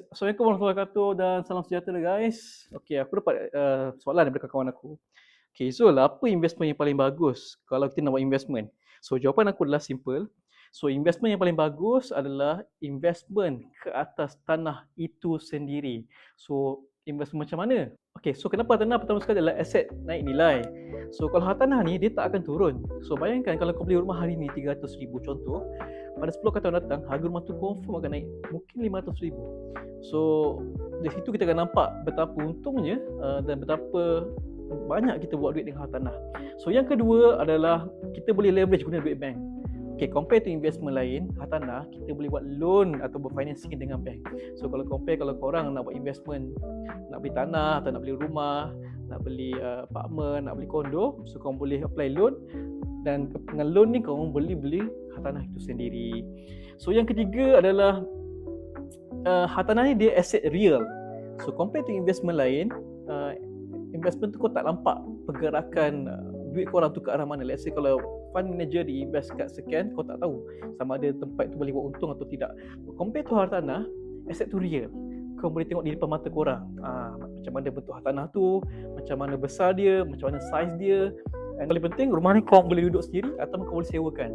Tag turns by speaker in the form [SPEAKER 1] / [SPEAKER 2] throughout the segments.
[SPEAKER 1] Assalamualaikum warahmatullahi wabarakatuh dan salam sejahtera guys. Okey, aku dapat soalan daripada kawan aku. Okey, Zul, apa investment yang paling bagus kalau kita nak buat investment? So, jawapan aku adalah simple. So, investment yang paling bagus adalah investment ke atas tanah itu sendiri. So, investment macam mana? Okey, so kenapa tanah pertama sekali adalah aset naik nilai. So, kalau hartanah ni dia tak akan turun. So, bayangkan kalau kau beli rumah hari ni 300,000 contoh, pada 10 tahun datang harga rumah tu confirm akan naik mungkin 500,000. So dari situ kita akan nampak betapa untungnya dan betapa banyak kita buat duit dengan hartanah. So yang kedua adalah kita boleh leverage guna duit bank. Okay, compare to investment lain, hartanah kita boleh buat loan atau berfinancing dengan bank. So kalau compare, kalau korang nak buat investment, nak beli tanah atau nak beli rumah, nak beli apartment, nak beli kondo, so korang boleh apply loan, dan dengan loan ni korang boleh beli hartanah itu sendiri. So yang ketiga adalah hartanah ni dia aset real. So compare to investment lain, investment tu kau tak nampak pergerakan duit korang tu ke arah mana. Let's say kalau fund manager di invest kat sekian, kau tak tahu sama ada tempat tu boleh buat untung atau tidak. Compare to hartanah, aset tu real. Kau boleh tengok di depan mata korang, macam mana bentuk hartanah tu, macam mana besar dia, macam mana size dia. Dan paling penting, rumah ni korang boleh duduk sendiri atau kau boleh sewakan.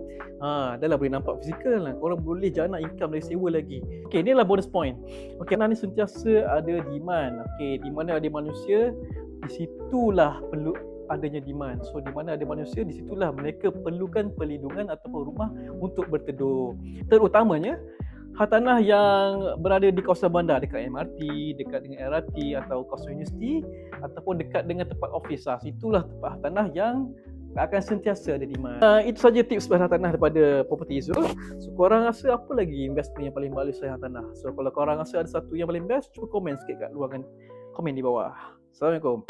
[SPEAKER 1] Dah lah boleh nampak fizikal lah. Korang boleh jana income dari sewa lagi. Okay, ni lah bonus point. Okay, tanah ni sentiasa ada demand. Okay, di mana ada manusia, di situlah perlu adanya demand. So, di mana ada manusia, di situlah mereka perlukan perlindungan ataupun rumah untuk berteduh. Terutamanya, hartanah yang berada di kawasan bandar, dekat MRT, dekat dengan LRT atau kawasan universiti ataupun dekat dengan tempat office lah. Situlah tempat hartanah yang akan sentiasa ada demand. Itu saja tips berhartanah daripada Property Zul. So korang rasa apa lagi investment yang paling bagus selain hartanah? So kalau korang rasa ada satu yang paling best, cuba komen sikit kat ruangan komen di bawah. Assalamualaikum.